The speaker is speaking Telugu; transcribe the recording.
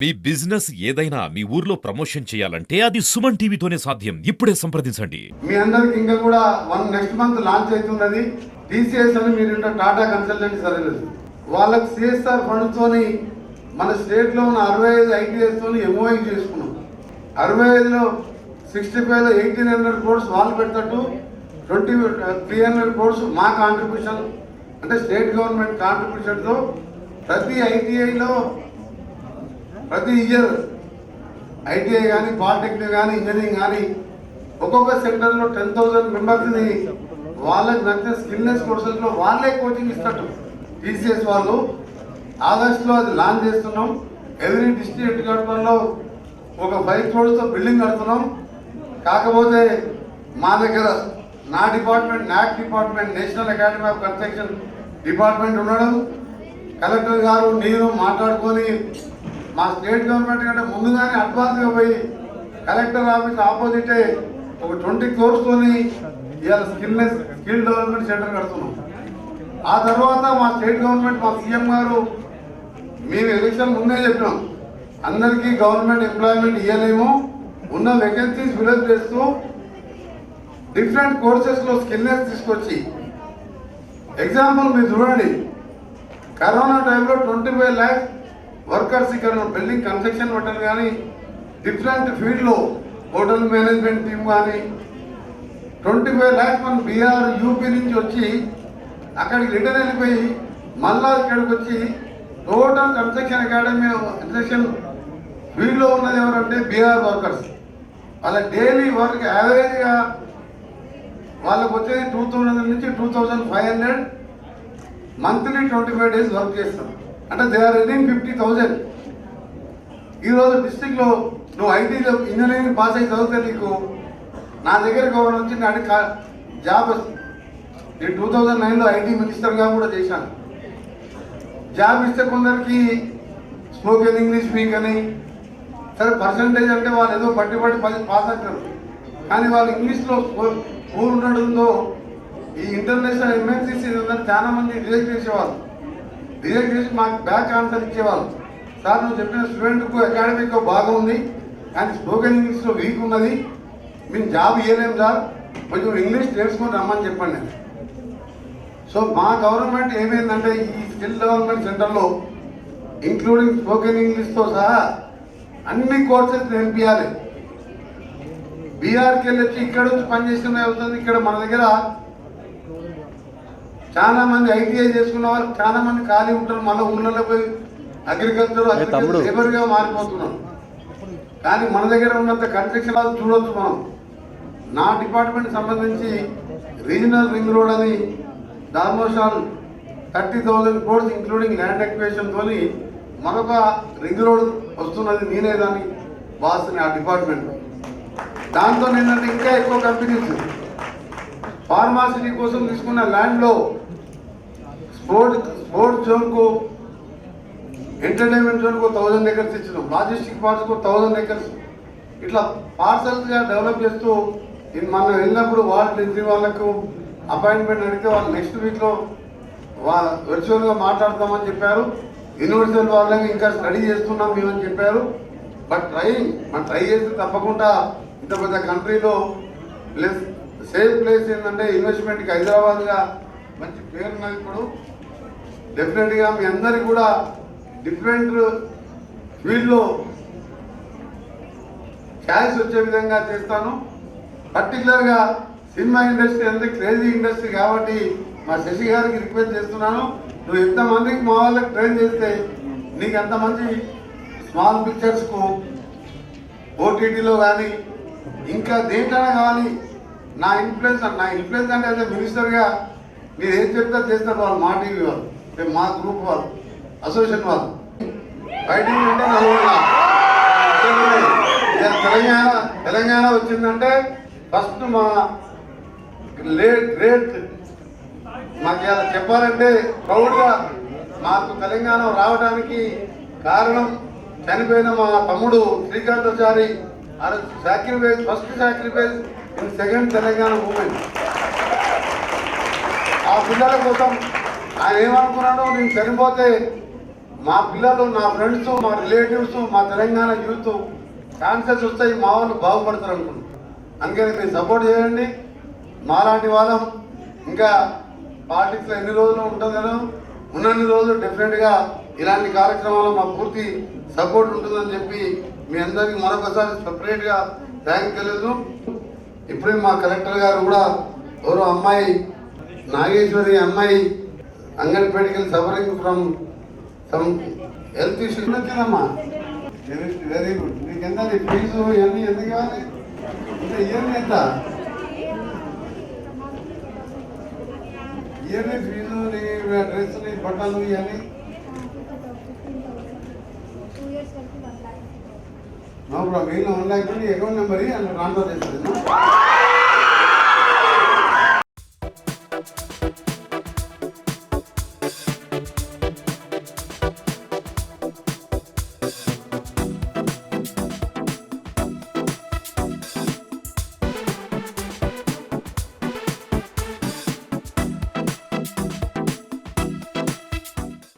మీ బిజినెస్ ఏదైనా మీ ఊర్లో ప్రమోషన్ చేయాలంటే అది సుమన్ టీవీతోనే సాధ్యం. ఇప్పుడే సంప్రదించండి. మీ అందరికి ఇంకా కూడా నెక్స్ట్ మంత్ లాంచ్ అవుతున్నది. టీసీఎస్ అని మీరు టాటా కన్సల్టెంట్ సర్వీసెస్ వాళ్ళకి సిఎస్ఆర్ ఫండ్ తోని మన స్టేట్ లో ఉన్న 65 ఐటీఎస్ తోని ఎంఓఐ చేసుకున్నాం. 65లో 65లో 1800 crores వాళ్ళు పెట్టట్టు 300 crores మా కాంట్రిబ్యూషన్ అంటే స్టేట్ గవర్నమెంట్ కాంట్రిబ్యూషన్ తో ప్రతి ఐటీఐలో ప్రతి ఇయర్ ఐటీఐ కానీ పాలిటెక్నిక్ కానీ ఇంజనీరింగ్ కానీ ఒక్కొక్క సెంటర్లో 10,000 మెంబర్స్ని వాళ్ళకి నచ్చిన స్కిల్నెస్ కోర్సెస్లో వాళ్ళే కోచింగ్ ఇస్తారు. టీసీఎస్ వాళ్ళు ఆగస్టులో అది లాంచ్ చేస్తున్నాం. ఎవ్రీ డిస్ట్రిక్ట్ గవర్నమెంట్లో ఒక 5 crores బిల్డింగ్ కడుతున్నాం. కాకపోతే మా దగ్గర నా డిపార్ట్మెంట్ నాక్ department national academy of construction department ఉండడం, కలెక్టర్ గారు నేను మాట్లాడుకొని మా స్టేట్ గవర్నమెంట్ కంటే ముందుగానే అడ్వాన్స్గా పోయి కలెక్టర్ ఆఫీస్ ఆపోజిటే ఒక 20 crores ఇవాళ స్కిల్ డెవలప్మెంట్ సెంటర్ కడుతున్నాం. ఆ తర్వాత మా స్టేట్ గవర్నమెంట్ మా సీఎం గారు మేము ఎలక్షన్ ముందే చెప్పినాం, అందరికీ గవర్నమెంట్ ఎంప్లాయ్మెంట్ ఇవ్వలేము, ఉన్న వేకెన్సీస్ ఫిలప్ చేస్తూ డిఫరెంట్ కోర్సెస్లో స్కిల్నెస్ తీసుకొచ్చి ఎగ్జాంపుల్ మీరు చూడండి, కరోనా టైంలో 25 lakhs వర్కర్స్ ఇక్కడ బిల్డింగ్ కన్స్ట్రక్షన్ హోటల్ కానీ డిఫరెంట్ ఫీల్డ్లో హోటల్ మేనేజ్మెంట్ టీమ్ కానీ 25 lakhs మన బీఆర్ యూపీ నుంచి వచ్చి అక్కడికి రిటర్న్ వెళ్ళిపోయి మళ్ళా ఇక్కడికి వచ్చి టోటల్ కన్స్ట్రక్షన్ అకాడమీ కన్స్ట్రక్షన్ ఫీల్డ్లో ఉన్నది ఎవరంటే బీఆర్ వర్కర్స్. వాళ్ళ డైలీ వర్క్ యావరేజ్గా వాళ్ళకు వచ్చేది 2000 నుంచి 2500 మంత్లీ 25 days వర్క్ చేస్తారు. అంటే దే ఆర్ ఎర్నింగ్ 50,000. ఈరోజు డిస్టిక్లో నువ్వు ఐటీలో ఇంజనీరింగ్ పాస్ అయి చదివితే నీకు నా దగ్గరకు ఒకటి వచ్చి నాటి జాబ్ వస్తుంది. నేను 2009లో ఐటీ మినిస్టర్గా కూడా చేశాను. జాబ్ ఇస్తే కొందరికి స్పోకెన్ ఇంగ్లీష్ స్పీక్ అని సరే పర్సంటేజ్ అంటే వాళ్ళు ఏదో బట్టి 10 పాస్ అవుతారు, కానీ వాళ్ళు ఇంగ్లీష్లో పూర్ ఉండడంతో ఈ ఇంటర్నేషనల్ ఎంఎన్సీసీ చాలా మంది రిజెక్ట్ చేసేవాళ్ళు. రిజెక్ట్ చేసి మాకు బ్యాక్ ఆన్సర్ ఇచ్చేవాళ్ళు. సార్ నువ్వు చెప్పిన స్టూడెంట్కు అకాడమిక్గా బాగుంది కానీ స్పోకెన్ ఇంగ్లీష్లో వీక్ ఉన్నది, మేము జాబ్ ఇవ్వలేము సార్, కొంచెం ఇంగ్లీష్ తెలుసుకొని రమ్మని చెప్పండి నేను. సో మా గవర్నమెంట్ ఏమైందంటే ఈ స్కిల్ డెవలప్మెంట్ సెంటర్లో ఇంక్లూడింగ్ స్పోకెన్ ఇంగ్లీష్తో సహా అన్ని కోర్సెస్ నేర్పియాలి. బీఆర్కి వెళ్ళొచ్చి ఇక్కడ వచ్చి పనిచేసుకునే అవుతుంది. ఇక్కడ మన దగ్గర చాలా మంది ఐటీఐ చేసుకున్న వాళ్ళు చాలా మంది ఖాళీ ఉంటారు, మళ్ళీ ఊళ్ళలో పోయి అగ్రికల్చర్ లేబర్గా మారిపోతున్నాం. కానీ మన దగ్గర ఉన్నంత కన్స్ట్రక్షన్ వాళ్ళు చూడవచ్చు మనం. నా డిపార్ట్మెంట్ సంబంధించి రీజనల్ రింగ్ రోడ్ అని దాల్మోషాల్ 30,000 crores ఇంక్లూడింగ్ ల్యాండ్ ఎక్విజిషన్తో మరొక రింగ్ రోడ్ వస్తున్నది. నేనే దాన్ని బాస్ని ఆ డిపార్ట్మెంట్. దాంతో ఏంటంటే ఇంకా ఎక్కువ కంపెనీస్ ఫార్మాసిటీ కోసం తీసుకున్న ల్యాండ్లో స్పోర్ట్స్ జోన్కు ఎంటర్టైన్మెంట్ జోన్కు 1000 acres ఇచ్చినాం, లాజిస్టిక్ పార్ట్స్కు 1000 acres. ఇట్లా పార్సల్స్గా డెవలప్ చేస్తూ మనం వెళ్ళినప్పుడు వాళ్ళకు అపాయింట్మెంట్ అడిగితే వాళ్ళు నెక్స్ట్ వీక్లో వర్చువల్గా మాట్లాడతామని చెప్పారు. యూనివర్సిటీ వాళ్ళకి ఇంకా స్టడీ చేస్తున్నాం మేమని చెప్పారు. బట్ మనం ట్రై చేస్తే తప్పకుండా ఇంత పెద్ద కంట్రీలో ప్లస్ సేఫ్ ప్లేస్ ఏంటంటే ఇన్వెస్ట్మెంట్కి హైదరాబాద్గా మంచి పేరున్నది. ఇప్పుడు డెఫినెట్గా మీ అందరికీ కూడా డిఫరెంట్ ఫీల్డ్లో క్యాష్ వచ్చే విధంగా చేస్తాను. పర్టికులర్గా సినిమా ఇండస్ట్రీ అంటే క్రేజీ ఇండస్ట్రీ కాబట్టి మా శశి గారికి రిక్వెస్ట్ చేస్తున్నాను, నువ్వు ఎంతమందికి మా వాళ్ళకి ట్రైన్ చేస్తే నీకు ఎంతమంది స్మాల్ పిక్చర్స్కు ఓటీటీలో కానీ ఇంకా దేంట్లోనే కావాలి. నా ఇన్ఫ్లుయెన్స్ అంటే అదే మినిస్టర్గా మీరు ఏం చెప్తా చేస్తారు వాళ్ళు, మా టీవీ వాళ్ళు, మా గ్రూప్ వాళ్ళు, అసోసియేషన్ వాళ్ళు. ఫైటింగ్ అంటే తెలంగాణ వచ్చిందంటే ఫస్ట్ మా గ్రేట్ మాకు ఇలా చెప్పాలంటే ప్రౌడ్గా మాకు తెలంగాణ రావడానికి కారణం చనిపోయిన మా తమ్ముడు Srikanthachari sacrifice, first sacrifice in second Telangana movement. ఆ పిల్లల కోసం ఆయన ఏమనుకున్నాడో, నేను చనిపోతే మా పిల్లలు, నా ఫ్రెండ్స్, మా రిలేటివ్స్, మా తెలంగాణ యూత్ కాన్సెస్ వస్తాయి, మా వాళ్ళు బాగుపడతారు అనుకుంటున్నాను. అందుకని మీరు సపోర్ట్ చేయండి. మాలాంటి వాళ్ళం ఇంకా పాలిటిక్స్లో ఎన్ని రోజులు ఉంటుంది కదా, ఉన్నన్ని రోజులు డెఫినెట్గా ఇలాంటి కార్యక్రమాలు మా పూర్తి సపోర్ట్ ఉంటుందని చెప్పి మీ అందరికీ మరొకసారి సపరేట్గా థ్యాంక్ తెలియదు. ఇప్పుడే మా కలెక్టర్ గారు కూడా ఎవరో అమ్మాయి నాగేశ్వరి అమ్మాయి అంగన్వాడీకి suffering from some health issue వచ్చిందమ్మా. Very good. నీకు ఎంత ఫీజు ఇవన్నీ ఎందుకు కావాలి? ఇంకా ఇయర్లీ ఎంత? ఇయర్లీ ఫీజు, నీ డ్రెస్, నీ బట్టలు ఇవన్నీ no problem. 1 lakh account number అందులో ట్రాన్స్ఫర్ చేస్తుంది.